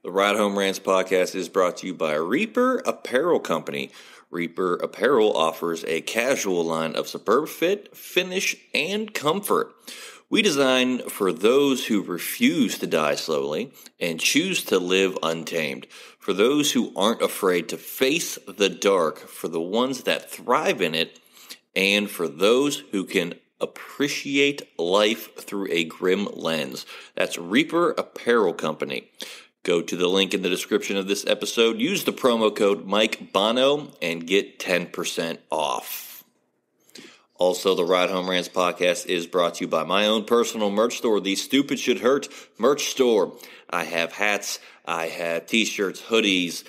The Ride Home Rants podcast is brought to you by Reaper Apparel Company. Reaper Apparel offers a casual line of superb fit, finish, and comfort. We design for those who refuse to die slowly and choose to live untamed. For those who aren't afraid to face the dark, for the ones that thrive in it, and for those who can appreciate life through a grim lens. That's Reaper Apparel Company. Go to the link in the description of this episode, use the promo code Mike Bono, and get 10% off. Also, the Ride Home Rants podcast is brought to you by my own personal merch store, the Stupid Should Hurt merch store. I have hats, I have t-shirts, hoodies,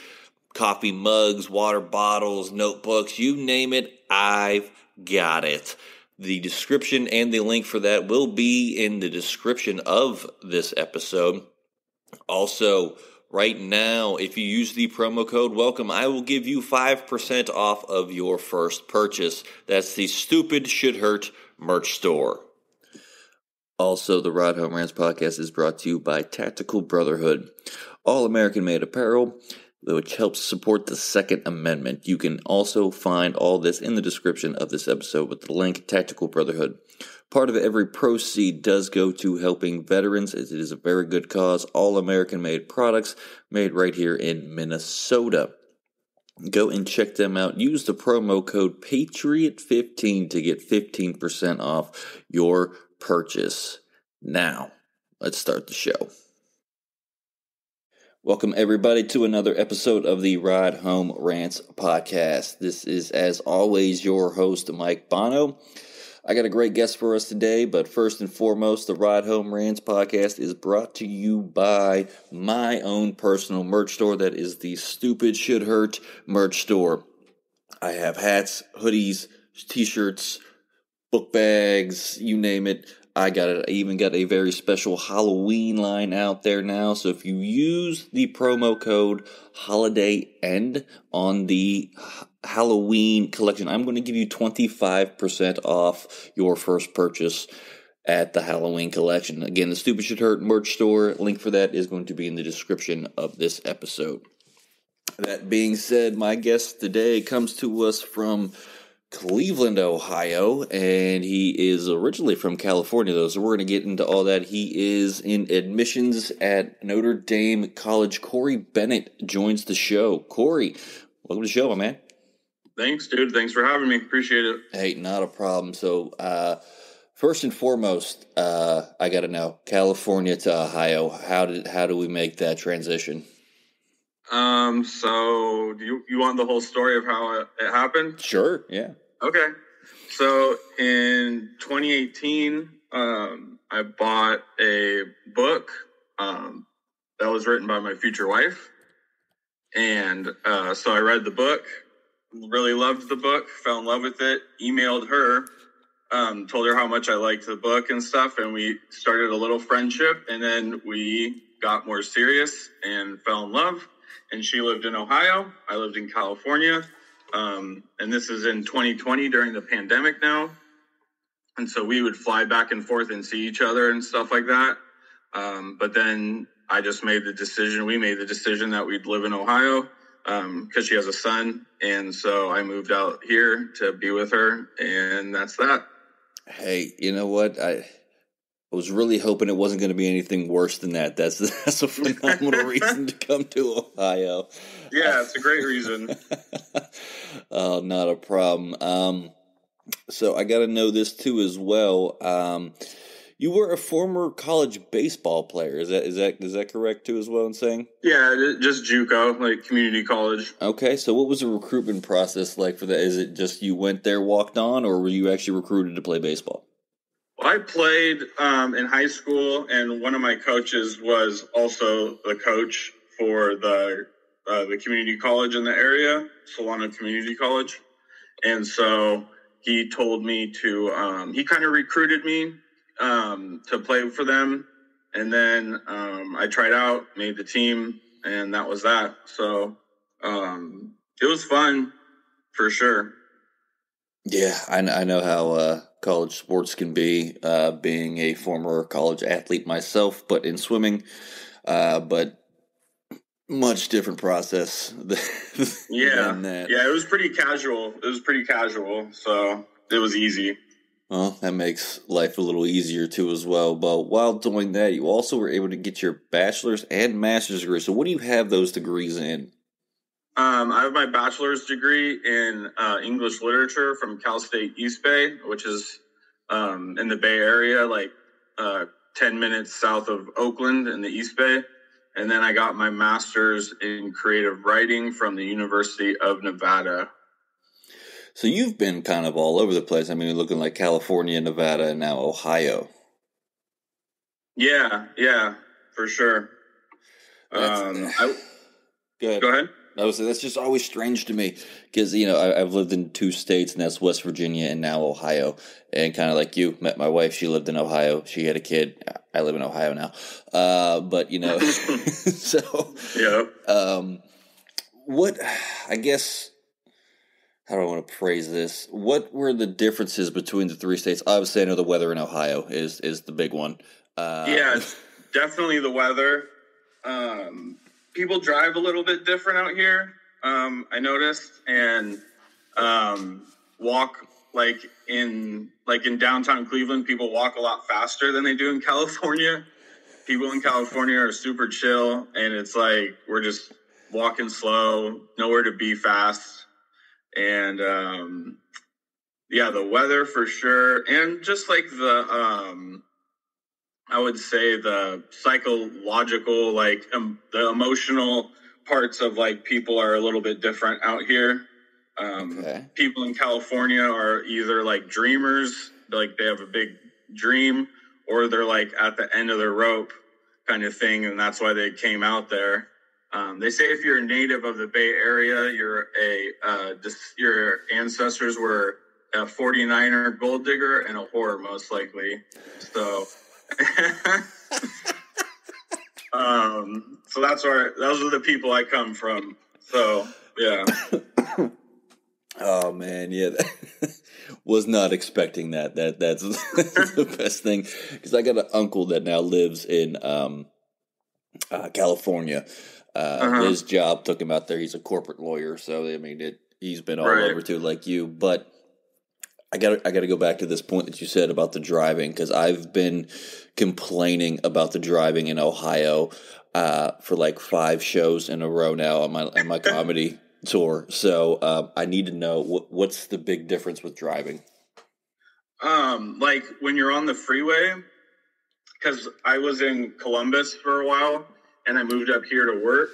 coffee mugs, water bottles, notebooks, you name it, I've got it. The description and the link for that will be in the description of this episode. Also, right now, if you use the promo code WELCOME, I will give you 5% off of your first purchase. That's the Stupid Should Hurt merch store. Also, the Ride Home Rants podcast is brought to you by Tactical Brotherhood, all American-made apparel, which helps support the Second Amendment. You can also find all this in the description of this episode with the link, Tactical Brotherhood. Part of every proceed does go to helping veterans, as it is a very good cause. All American-made products made right here in Minnesota. Go and check them out. Use the promo code PATRIOT15 to get 15% off your purchase. Now, let's start the show. Welcome, everybody, to another episode of the Ride Home Rants podcast. This is, as always, your host, Mike Bono. I got a great guest for us today, but first and foremost, the Ride Home Rants podcast is brought to you by my own personal merch store. That is the Stupid Should Hurt merch store. I have hats, hoodies, t-shirts, book bags, you name it. I got it. I even got a very special Halloween line out there now. So if you use the promo code Holiday End on the Halloween collection, I'm going to give you 25% off your first purchase at the Halloween collection. Again, the Stupid Should Hurt merch store, link for that is going to be in the description of this episode. That being said, my guest today comes to us from Cleveland, Ohio, and he is originally from California, though, so we're going to get into all that. He is in admissions at Notre Dame College. Cory Bennet joins the show. Cory, welcome to the show, my man. Thanks, dude. Thanks for having me. Appreciate it. Hey, not a problem. So, first and foremost, I got to know, California to Ohio, how do we make that transition? So do you want the whole story of how it happened? Sure, yeah. Okay. So in 2018, I bought a book, that was written by my future wife. And, so I read the book, really loved the book, fell in love with it, emailed her, told her how much I liked the book and stuff. And we started a little friendship, and then we got more serious and fell in love. And she lived in Ohio. I lived in California. And this is in 2020 during the pandemic now. And so we would fly back and forth and see each other and stuff like that. But then we made the decision that we'd live in Ohio because she has a son. And so I moved out here to be with her. And that's that. Hey, you know what? I was really hoping it wasn't going to be anything worse than that. That's a phenomenal reason to come to Ohio. Yeah, it's a great reason. Oh, not a problem. So I got to know this too as well. You were a former college baseball player. Is that correct too as well in saying? Yeah, just JUCO, like community college. Okay, so what was the recruitment process like for that? Is it just you went there, walked on, or were you actually recruited to play baseball? I played in high school, and one of my coaches was also the coach for the community college in the area, Solano Community College. And so he told me to, he kind of recruited me to play for them. And then I tried out, made the team, and that was that. So it was fun for sure. Yeah, I know how college sports can be, being a former college athlete myself, but in swimming. But much different process than that. Yeah, it was pretty casual. So it was easy. Well, that makes life a little easier too as well. But while doing that, you also were able to get your bachelor's and master's degree. So what do you have those degrees in? I have my bachelor's degree in English literature from Cal State East Bay, which is in the Bay Area, like 10 minutes south of Oakland in the East Bay. And then I got my master's in creative writing from the University of Nevada. So you've been kind of all over the place. I mean, you're looking like California, Nevada, and now Ohio. Yeah, for sure. Go ahead. That's just always strange to me because, I've lived in 2 states, and that's West Virginia and now Ohio. And kind of like you, met my wife. She lived in Ohio. She had a kid. I live in Ohio now. But, so. Yeah. How do I want to phrase this? What were the differences between the 3 states? Obviously, I know the weather in Ohio is the big one. Yeah, definitely the weather. People drive a little bit different out here, I noticed, and walk like in downtown Cleveland, people walk a lot faster than they do in California. People in California are super chill, and it's like we're just walking slow, nowhere to be fast. And the weather for sure, and just like I would say the psychological, like the emotional parts of like people are a little bit different out here. Okay. People in California are either like dreamers, like they have a big dream, or they're like at the end of their rope kind of thing, and that's why they came out there. They say if you're a native of the Bay Area, your ancestors were a 49er gold digger and a whore, most likely. So, so those are the people I come from. So, yeah. Oh man, yeah. Was not expecting that. That's the best thing because I got an uncle that now lives in California. His job took him out there. He's a corporate lawyer, so I mean, he's been all over too, like you. But I got to go back to this point that you said about the driving because I've been complaining about the driving in Ohio for like 5 shows in a row now on my comedy tour. So I need to know what's the big difference with driving. Like when you're on the freeway, because I was in Columbus for a while. And I moved up here to work.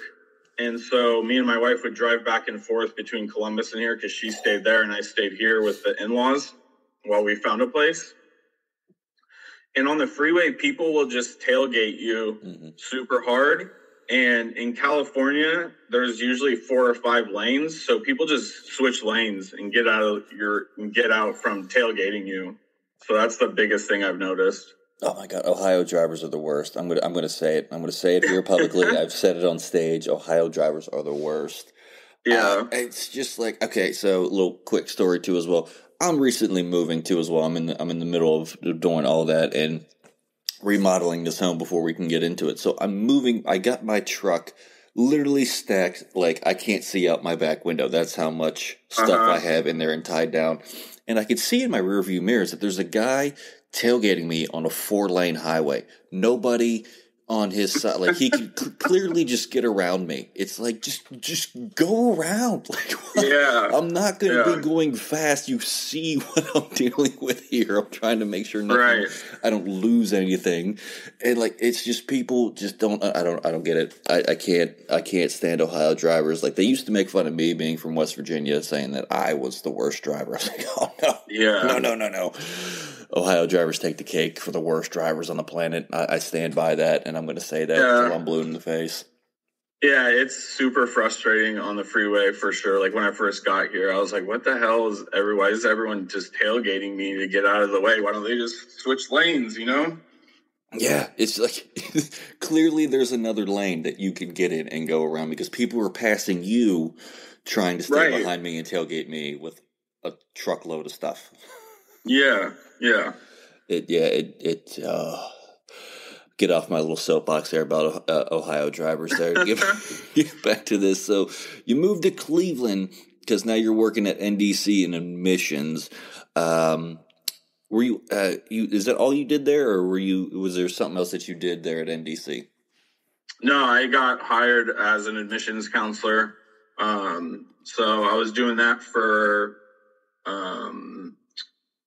And so me and my wife would drive back and forth between Columbus and here because she stayed there and I stayed here with the in-laws while we found a place. And on the freeway, people will just tailgate you super hard. And in California, there's usually 4 or 5 lanes. So people just switch lanes and get out from tailgating you. So that's the biggest thing I've noticed. Oh my God, Ohio drivers are the worst. I'm gonna say it. I'm gonna say it here publicly. I've said it on stage. Ohio drivers are the worst. Yeah. It's just like, okay, so a little quick story too as well. I'm recently moving too as well. I'm in the middle of doing all that and remodeling this home before we can get into it. So I'm moving. I got my truck literally stacked like I can't see out my back window. That's how much stuff I have in there and tied down. And I could see in my rearview mirrors that there's a guy tailgating me on a 4-lane highway. Nobody on his side. Like, he could clearly just get around me. It's like, just go around. Like, yeah. I'm not going to be going fast. You see what I'm dealing with here. I'm trying to make sure I don't lose anything. And like, it's just people just don't, I don't get it. I can't stand Ohio drivers. Like, they used to make fun of me being from West Virginia, saying that I was the worst driver. I was like, oh no. Yeah. No. Ohio drivers take the cake for the worst drivers on the planet. I stand by that, and I'm going to say that until I'm blue in the face. Yeah, it's super frustrating on the freeway for sure. Like when I first got here, I was like, what the hell is everyone just tailgating me to get out of the way? Why don't they just switch lanes, you know? Yeah, it's like clearly there's another lane that you can get in and go around because people are passing you trying to stay behind me and tailgate me with a truckload of stuff. Yeah. get off my little soapbox there about Ohio drivers there. Get back to this. So you moved to Cleveland because now you're working at NDC in admissions. Were you, is that all you did there, or was there something else that you did there at NDC? No, I got hired as an admissions counselor. So I was doing that for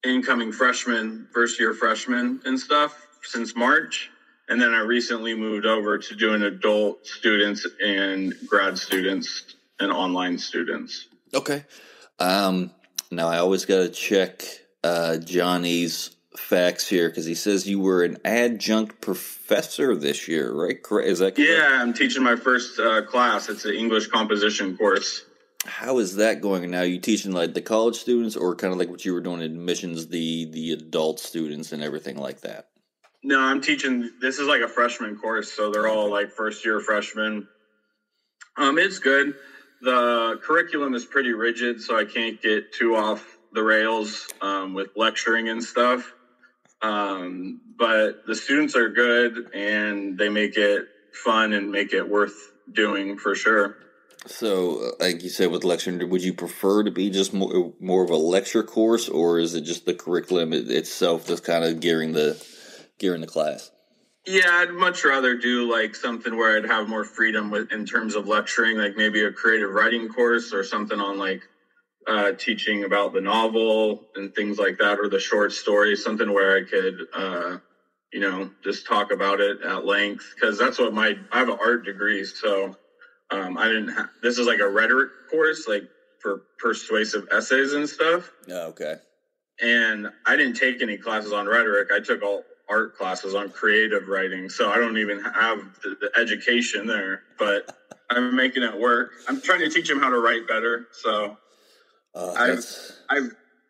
incoming freshmen, first year freshmen and stuff since March. And then I recently moved over to doing adult students and grad students and online students. Okay. Now I always got to check Johnny's facts here because he says you were an adjunct professor this year, right? Is that correct? Yeah, I'm teaching my first class. It's an English composition course. How is that going now? Are you teaching like the college students or kind of like what you were doing in admissions, the adult students and everything like that? No, I'm teaching, this is like a freshman course, so they're all like first year freshmen. It's good. The curriculum is pretty rigid, so I can't get too off the rails with lecturing and stuff. But the students are good and they make it fun and make it worth doing for sure. So, like you said with lecturing, would you prefer to be just more of a lecture course, or is it just the curriculum itself that's kind of gearing the class? Yeah, I'd much rather do like something where I'd have more freedom in terms of lecturing, like maybe a creative writing course or something on like teaching about the novel and things like that, or the short story, something where I could, just talk about it at length. Because that's what I have an art degree, so this is like a rhetoric course, like for persuasive essays and stuff. Oh, okay. And I didn't take any classes on rhetoric. I took all art classes on creative writing, so I don't even have the education there, but I'm making it work. I'm trying to teach them how to write better, so I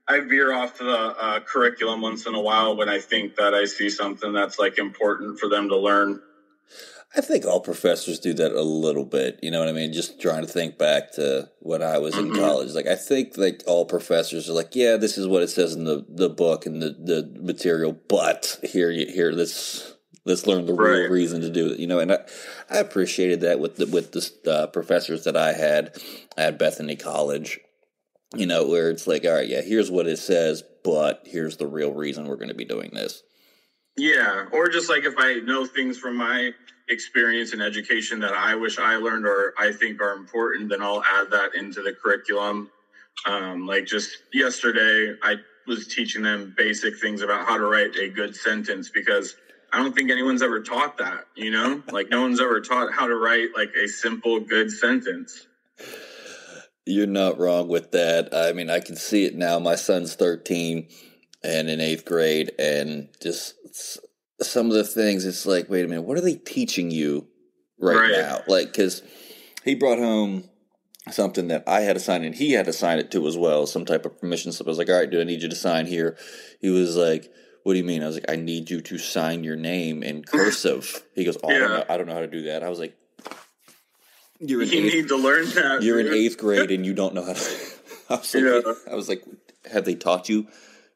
veer off the curriculum once in a while when I think that I see something that's like important for them to learn. I think all professors do that a little bit, you know what I mean? Just trying to think back to when I was in college. Like, I think like all professors are like, yeah, this is what it says in the book and the material, but here, let's learn the real reason to do it, you know? And I appreciated that with the professors that I had at Bethany College, you know, where it's like, all right, yeah, here's what it says, but here's the real reason we're going to be doing this. Yeah, or just like if I know things from my experience in education that I wish I learned or I think are important, then I'll add that into the curriculum. Like just yesterday, I was teaching them basic things about how to write a good sentence because I don't think anyone's ever taught that, you know? Like no one's ever taught how to write like a simple, good sentence. You're not wrong with that. I mean, I can see it now. My son's 13 and in 8th grade, and just some of the things, it's like, wait a minute, what are they teaching you right now? Like, because he brought home something that I had to sign, and he had to sign it too as well, some type of permission slip. I was like, all right, dude, I need you to sign here. He was like, what do you mean? I was like, I need you to sign your name in cursive. He goes, oh, I don't know how to do that. I was like, you need to learn that. You're in 8th grade and you don't know how to. I was like, have they taught you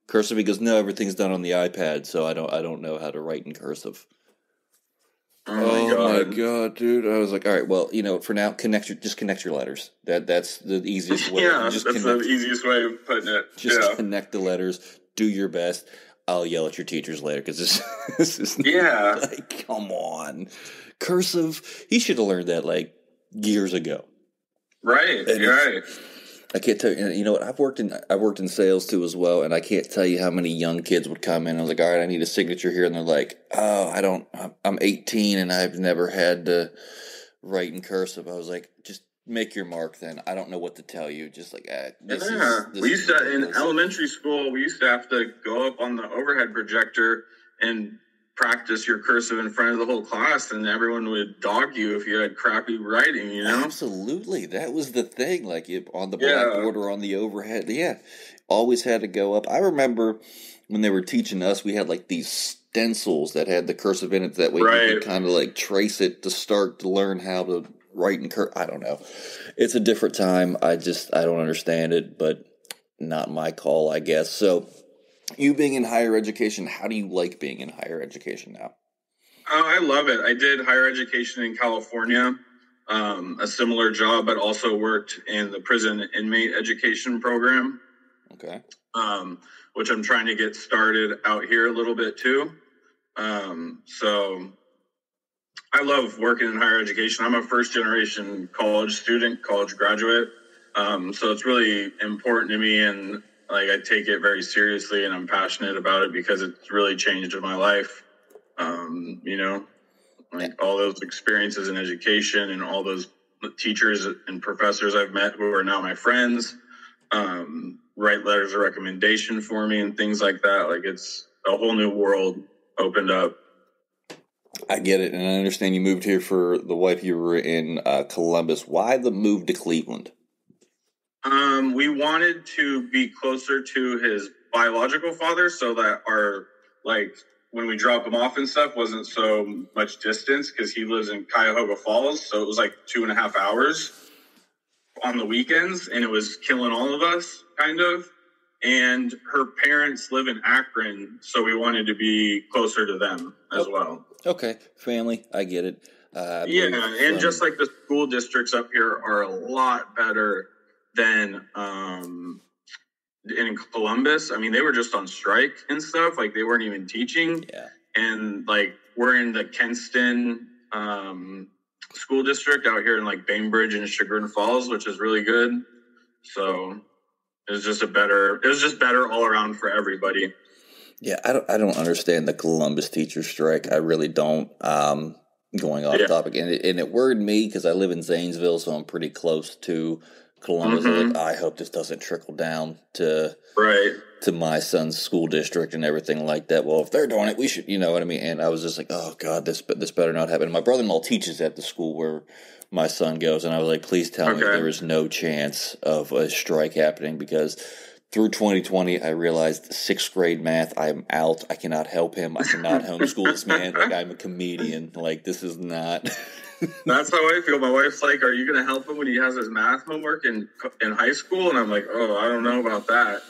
cursive? He goes, no, everything's done on the iPad, so I don't know how to write in cursive. Oh my god, dude! I was like, all right, well, you know, for now, just connect your letters. That's the easiest way. That's the easiest way of putting it. Just connect the letters. Do your best. I'll yell at your teachers later because this is like, come on, cursive. He should have learned that like years ago. Right, and you're right. I can't tell you. You know what? I've worked in sales too as well, and I can't tell you how many young kids would come in. I was like, all right, I need a signature here, and they're like, oh, I'm 18 and I've never had to write in cursive. I was like, just make your mark. Then I don't know what to tell you. Just like, we used to in elementary school. We used to have to go up on the overhead projector and practice your cursive in front of the whole class, and everyone would dog you if you had crappy writing, you know? Absolutely. That was the thing, like on the blackboard or on the overhead. Yeah, always had to go up. I remember when they were teaching us, we had like these stencils that had the cursive in it. That way you could kind of like trace it to start to learn how to write in cursive. I don't know. It's a different time. I don't understand it, but not my call, I guess. So, you being in higher education, how do you like being in higher education now? I love it. I did higher education in California, a similar job, but also worked in the prison inmate education program. Okay. Which I'm trying to get started out here a little bit too. So I love working in higher education. I'm a first generation college student, college graduate. So it's really important to me, and like I take it very seriously, and I'm passionate about it because it's really changed my life. You know, like all those experiences in education and all those teachers and professors I've met who are now my friends, write letters of recommendation for me and things like that. Like it's a whole new world opened up. I get it, and I understand you moved here for the wife. You were in Columbus. Why the move to Cleveland? We wanted to be closer to his biological father so that our, like, when we drop him off and stuff wasn't so much distance, because he lives in Cuyahoga Falls. So it was like 2.5 hours on the weekends, and it was killing all of us, kind of. And her parents live in Akron, so we wanted to be closer to them as well. Okay, family, I get it. And just like the school districts up here are a lot better than in Columbus. I mean, they were just on strike and stuff. Like, they weren't even teaching. Yeah. And, like, we're in the Kenston school district out here in, like, Bainbridge and Chagrin Falls, which is really good. So it was just better all around for everybody. Yeah, I don't understand the Columbus teacher strike. I really don't. Going off topic, and it worried me because I live in Zanesville, so I'm pretty close to Columbus. Mm-hmm. I hope this doesn't trickle down to my son's school district and everything like that. Well, if they're doing it, we should, you know what I mean? And I was just like, oh God, this better not happen. My brother-in-law teaches at the school where my son goes, and I was like, please tell me there is no chance of a strike happening, because through 2020, I realized 6th grade math, I'm out. I cannot help him. I cannot homeschool this man. Like, I'm a comedian. Like, this is not. That's how I feel. My wife's like, are you going to help him when he has his math homework in high school? And I'm like, oh, I don't know about that.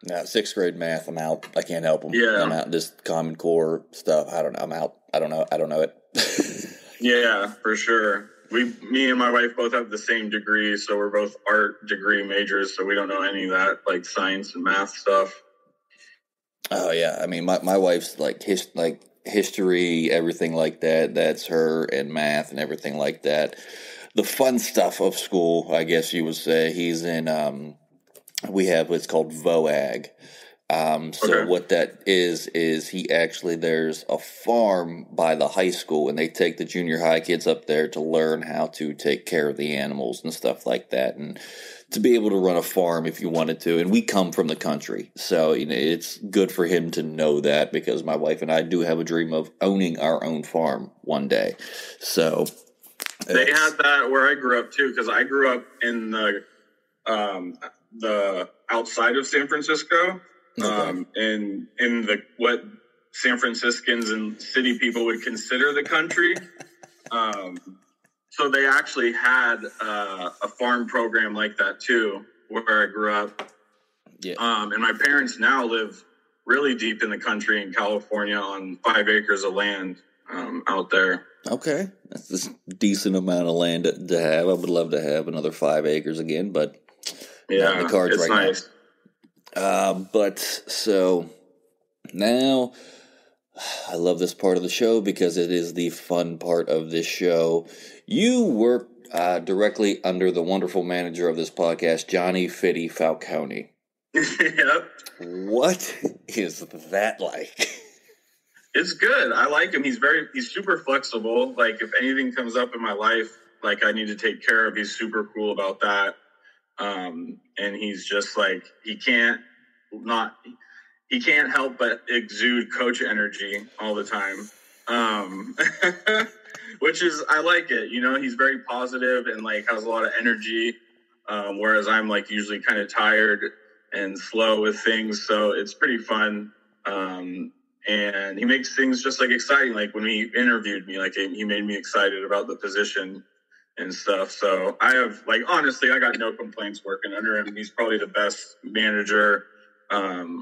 No, 6th grade math, I'm out. I can't help him. Yeah. I'm out. Just Common Core stuff. I don't know. I'm out. I don't know it. Yeah, for sure. Me and my wife both have the same degree, so we're both art degree majors, so we don't know any of that, like science and math stuff. Oh yeah, I mean, my wife's like history, everything like that. That's her, and math and everything like that. The fun stuff of school, I guess you would say. He's in. We have what's called VOAG. What that is he actually, there's a farm by the high school, and they take the junior high kids up there to learn how to take care of the animals and stuff like that, and to be able to run a farm if you wanted to. And we come from the country, so it's good for him to know that, because my wife and I do have a dream of owning our own farm one day. So they had that where I grew up too, because I grew up in the outside of San Francisco. Okay. In the what San Franciscans and city people would consider the country. So they actually had a farm program like that too, where I grew up. Yeah. And my parents now live really deep in the country in California on 5 acres of land out there. Okay, that's a decent amount of land to have. I would love to have another 5 acres again, but not in the cards it's right nice. now. But so now I love this part of the show because it is the fun part of this show. You work directly under the wonderful manager of this podcast, Johnny Fitty Falcone. Yep. What is that like? It's good. I like him. He's super flexible. Like, if anything comes up in my life, like I need to take care of, he's super cool about that. And he's just like, he can't help but exude coach energy all the time. Which is, I like it. He's very positive and like has a lot of energy. Whereas I'm like usually kind of tired and slow with things. So it's pretty fun. And he makes things just like exciting. Like when he interviewed me, like he made me excited about the position and stuff. So honestly, I got no complaints working under him. He's probably the best manager,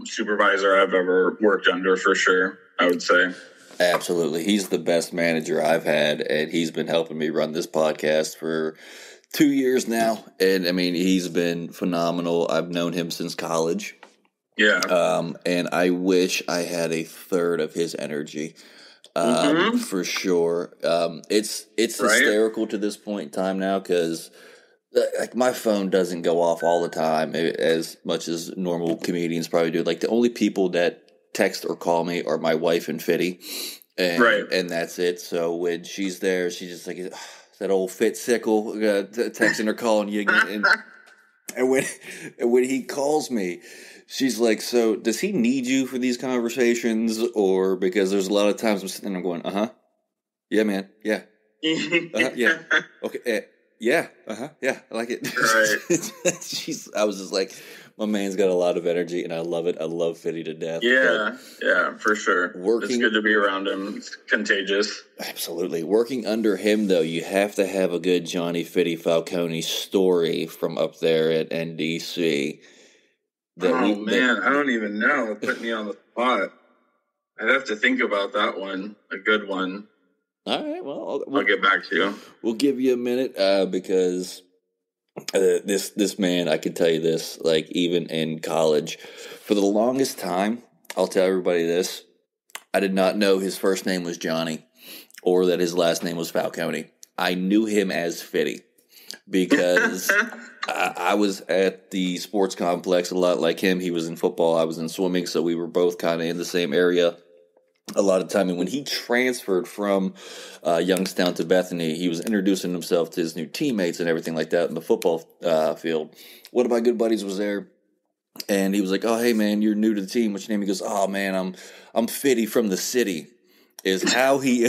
supervisor I've ever worked under, for sure, I would say. Absolutely. He's the best manager I've had, and he's been helping me run this podcast for 2 years now. And, I mean, he's been phenomenal. I've known him since college. Yeah. And I wish I had a third of his energy. For sure. It's hysterical to this point in time now because like my phone doesn't go off all the time as much as normal comedians probably do. Like the only people that text or call me are my wife and Fitty, and that's it. So when she's there, she's just like that old fit sickle texting or calling you again. And when he calls me, she's like, "So does he need you for these conversations, or because there's a lot of times I'm sitting there going, yeah, man, yeah, yeah, okay, yeah, yeah, I like it." Right. I was just like, my man's got a lot of energy, and I love it. I love Fitty to death. Yeah, for sure. It's good to be around him. It's contagious. Absolutely. Working under him, though, you have to have a good Johnny Fitty Falcone story from up there at NDC. I don't even know. Put me on the spot. I'd have to think about that one. A good one. All right, well, I'll get back to you. We'll give you a minute because this man, I can tell you this, like even in college, for the longest time, I'll tell everybody this, I did not know his first name was Johnny or that his last name was Falcone. I knew him as Fitty because I was at the sports complex a lot like him. He was in football, I was in swimming, so we were both kind of in the same area a lot of time. And when he transferred from Youngstown to Bethany, he was introducing himself to his new teammates and everything like that in the football field. One of my good buddies was there, and he was like, "Oh, hey man, you're new to the team. What's your name?" He goes, "Oh man, I'm Fitty from the city," is how he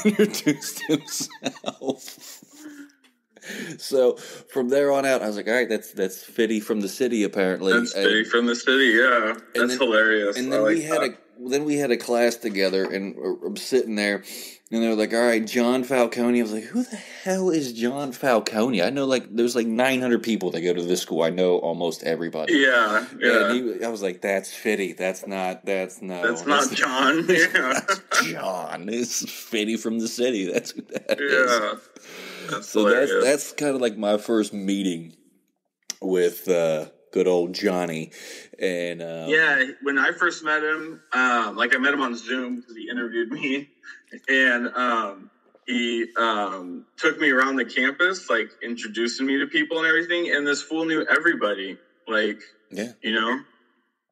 introduced himself. So from there on out, I was like, all right, that's Fitty from the city, apparently. That's Fitty from the city, yeah. That's hilarious. And then we had a class together, and I'm sitting there, and they were like, all right, John Falcone. I was like, who the hell is John Falcone? I know, like, there's like 900 people that go to this school. I know almost everybody. Yeah. And I was like, that's Fitty. That's not John. Yeah. John. It's Fitty from the city. That's who that is. Yeah. That's kind of like my first meeting with good old Johnny. And when I first met him, I met him on Zoom because he interviewed me, and he took me around the campus, like introducing me to people and everything. And this fool knew everybody,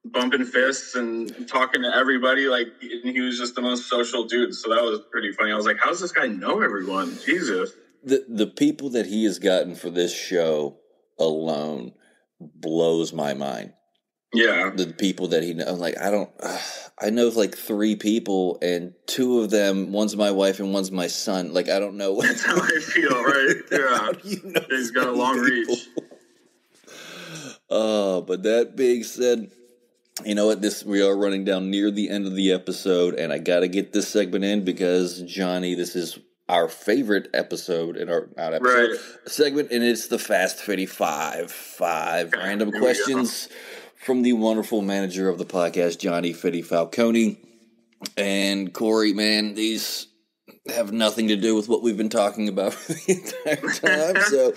bumping fists and talking to everybody. And he was just the most social dude. So that was pretty funny. I was like, how does this guy know everyone? Jesus. The people that he has gotten for this show alone blows my mind. Yeah. The people that he knows, I know like 3 people, and 2 of them, one's my wife and one's my son. Like, I don't know. That's how I feel, right? Yeah. He's got a long reach. But that being said, you know what? We are running down near the end of the episode, and I got to get this segment in because, Johnny, this is our favorite episode in our segment, and it's the Fast Fitty 5 random questions from the wonderful manager of the podcast, Johnny Fitty Falcone. And Cory, man, these have nothing to do with what we've been talking about for the entire time, so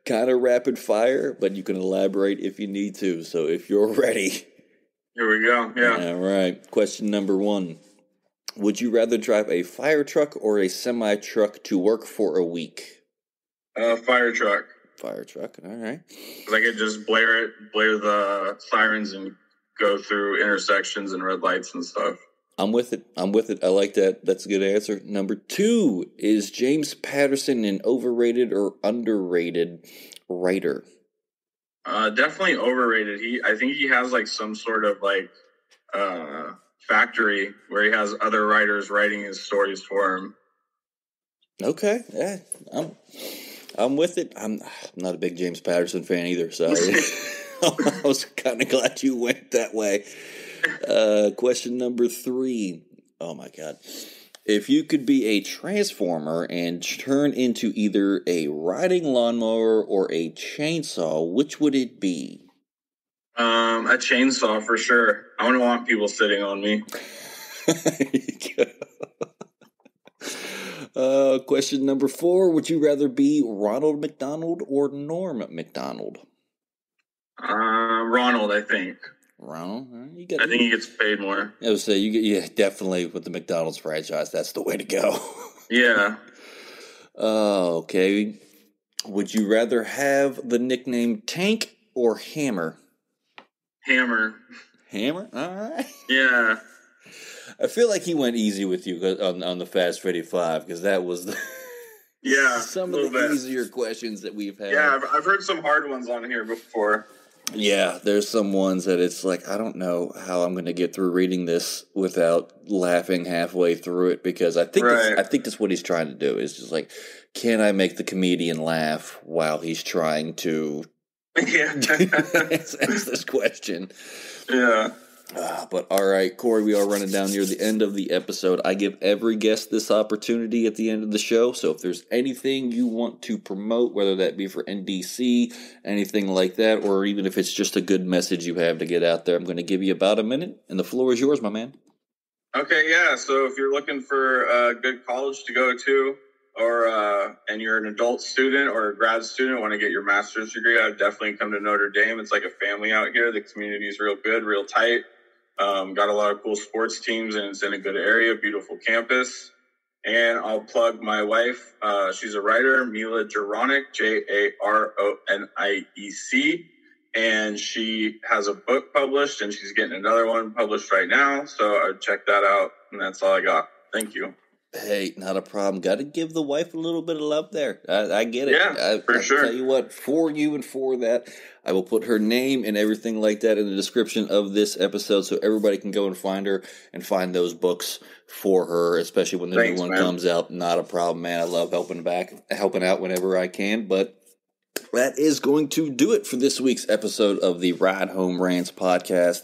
kind of rapid fire, but you can elaborate if you need to. So if you're ready, here we go. Yeah. All right. Question number 1. Would you rather drive a fire truck or a semi-truck to work for a week? Fire truck. Fire truck, all right. Because I could just blare the sirens and go through intersections and red lights and stuff. I'm with it. I like that. That's a good answer. Number 2, is James Patterson an overrated or underrated writer? Definitely overrated. I think he has like some sort of factory where he has other writers writing his stories for him. Okay, yeah, I'm with it. I'm not a big James Patterson fan either, so I was kind of glad you went that way. Question number 3. Oh my God. If you could be a transformer and turn into either a riding lawnmower or a chainsaw, which would it be? A chainsaw for sure. I wouldn't want people sitting on me. Question number 4. Would you rather be Ronald McDonald or Norm McDonald? Ronald, I think. Ronald? I think he gets paid more. I would say, definitely with the McDonald's franchise, that's the way to go. Yeah. Okay. Would you rather have the nickname Tank or Hammer? Hammer. Hammer? All right. Yeah. I feel like he went easy with you on the Fast 55 because that was some of the easier questions that we've had. Yeah, I've heard some hard ones on here before. Yeah, there's some ones that it's like, I don't know how I'm going to get through reading this without laughing halfway through it, because I think that's what he's trying to do, is just like, can I make the comedian laugh while he's trying to answer this question? Yeah. But all right, Cory, we are running down near the end of the episode. I give every guest this opportunity at the end of the show, so if there's anything you want to promote, whether that be for NDC, anything like that, or even if it's just a good message you have to get out there, I'm going to give you about a minute, and the floor is yours, my man. Okay, yeah, so if you're looking for a good college to go to, or and you're an adult student or a grad student, want to get your master's degree, I'd definitely come to Notre Dame. It's like a family out here. The community is real good, real tight. Got a lot of cool sports teams, and it's in a good area, beautiful campus. And I'll plug my wife. She's a writer, Mila Jaronic, Jaroniec. And she has a book published, and she's getting another one published right now. So I would check that out. And that's all I got. Thank you. Hey, not a problem. Got to give the wife a little bit of love there. I get it. Yeah, for sure. Tell you what, for you and for that, I will put her name and everything like that in the description of this episode, so everybody can go and find her and find those books for her, especially when the new one comes out. Not a problem, man. I love helping out whenever I can. But that is going to do it for this week's episode of the Ride Home Rants podcast.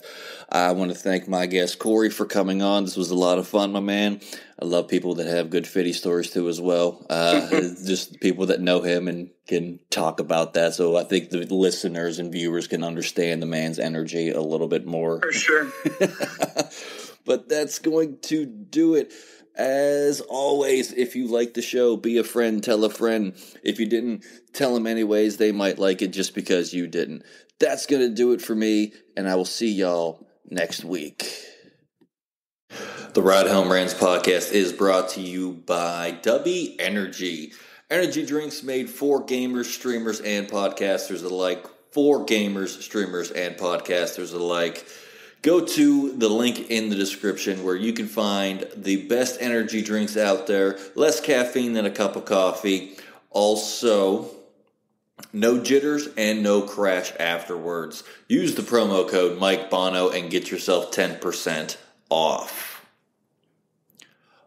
I want to thank my guest, Cory, for coming on. This was a lot of fun, my man. I love people that have good fitty stories, too, as well. Just people that know him and can talk about that. So I think the listeners and viewers can understand the man's energy a little bit more. For sure. But that's going to do it. As always, if you like the show, be a friend, tell a friend. If you didn't, tell them anyways. They might like it just because you didn't. That's going to do it for me, and I will see y'all next week. The Ride Home Rants podcast is brought to you by Dubby Energy. Energy drinks made for gamers, streamers, and podcasters alike. For gamers, streamers, and podcasters alike. Go to the link in the description where you can find the best energy drinks out there. Less caffeine than a cup of coffee. Also, no jitters and no crash afterwards. Use the promo code Mike Bono and get yourself 10% off.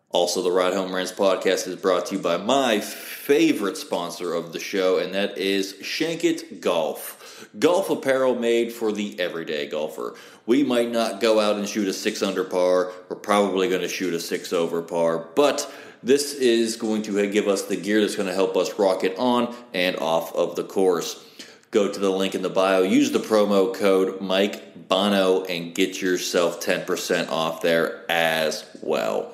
Also, the Ride Home Rants podcast is brought to you by my favorite sponsor of the show, and that is Shankit Golf. Golf apparel made for the everyday golfer. We might not go out and shoot a 6 under par. We're probably going to shoot a 6 over par, but this is going to give us the gear that's going to help us rock it on and off of the course. Go to the link in the bio, use the promo code Mike Bono, and get yourself 10% off there as well.